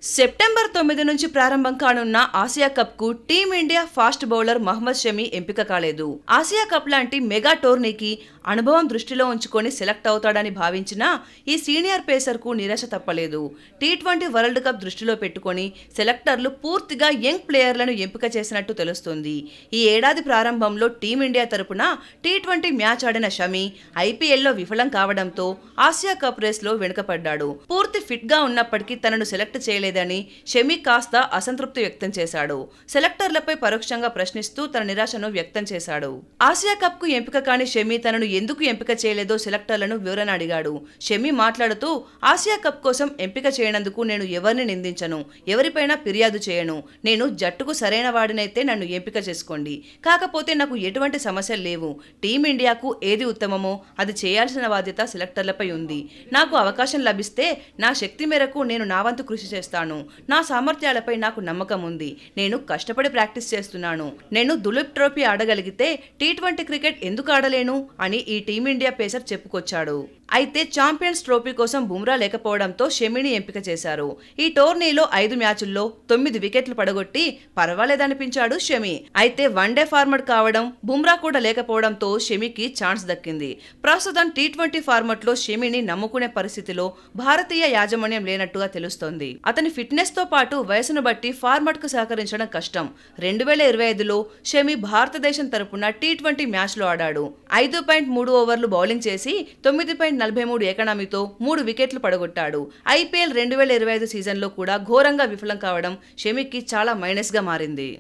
September 9 నుంచి ప్రారంభం కానున్న ఆసియా కప్ కు team India fast bowler Mohammed Shami ఎంపిక కాలేదు. ఆసియా కప్ లాంటి మెగా టోర్నీకి అనుభవం దృష్టిలో ఉంచుకొని సెలెక్ట్ అవుతాడని భావించిన ఈ సీనియర్ పేసర్ కు నిరాశ తప్పలేదు. టీ20 వరల్డ్ కప్ దృష్టిలో పెట్టుకొని సెలెక్టర్లు పూర్తిగా యంగ్ ప్లేయర్లను ఎంపిక చేసినట్టు తెలుస్తోంది. ఈ ఏడాది ప్రారంభంలో టీమిండియా తరపున టీ20 మ్యాచ్ ఆడిన షమి ఐపీఎల్లో విఫలం కావడంతో ఆసియా కప్ రేస్ లో వెనుకపడ్డాడు. పూర్తి ఫిట్ గా ఉన్నప్పటికీ తనను సెలెక్ట్ చేయలేదు ని షమి కాస్త అసంతృప్తి వ్యక్తం చేశాడు. సెలెక్టర్లపై పరోక్షంగా ప్రశ్నిస్తూ తన నిరాశను వ్యక్తం చేశాడు. ఆసియా కప్ కు ఎంపిక కాని షమి తనను ఎందుకు ఎంపిక చేయలేదో సెలెక్టర్లను వివరణ అడిగాడు. షమి మాట్లాడుతూ, ఆసియా కప్ కోసం ఎంపిక చేయనందుకు నేను ఎవరిని నిందించను, ఎవరిపైనా ఫిర్యాదు చేయను. నేను జట్టుకు సరైన వాడినైతే నన్ను ఎంపిక చేసుకోండి. కాకపోతే నాకు ఎటువంటి సమస్యలు లేవు. టీమిండియాకు ఏది ఉత్తమమో అది చేయాల్సిన బాధ్యత సెలెక్టర్లపై ఉంది. నాకు అవకాశం లభిస్తే నా శక్తి మేరకు నేను నా వంతు కృషి చేస్తాను. నా సామర్థ్యాలపై నాకు నమ్మకం ఉంది. నేను కష్టపడి ప్రాక్టీస్ చేస్తున్నాను. నేను దులీప్ ట్రోఫీ ఆడగలిగితే టీ20 క్రికెట్ ఎందుకు ఆడలేను అని ఈ టీమిండియా పేసర్ చెప్పుకొచ్చాడు. అయితే ఛాంపియన్స్ ట్రోఫీ కోసం బుమ్రా లేకపోవడంతో షమిని ఎంపిక చేశారు. ఈ టోర్నీలో 5 మ్యాచుల్లో 9 వికెట్లు పడగొట్టి పర్వాలేదనిపించాడు షమి. అయితే వన్డే ఫార్మాట్ కావడం, బుమ్రా కూడా లేకపోవడంతో షమికి ఛాన్స్ దక్కింది. ప్రస్తుతం టీ20 ఫార్మాట్ లో షమిని నమ్ముకునే పరిస్థితిలో భారతీయ యాజమాన్యం లేనట్టుగా తెలుస్తోంది. అతని ఫిట్నెస్ తో పాటు వయసును బట్టి ఫార్మాట్ కు సహకరించడం కష్టం. 2025లో షమి భారతదేశం తరపున టీ20 మ్యాచ్ లో ఆడాడు. 5.3 ఓవర్లు బౌలింగ్ చేసి 9.43 ఎకానమీతో 3 వికెట్లు పడగొట్టాడు. ఐపీఎల్ 2025 సీజన్లో కూడా ఘోరంగా విఫలం కావడం షమికి చాలా మైనస్ గా మారింది.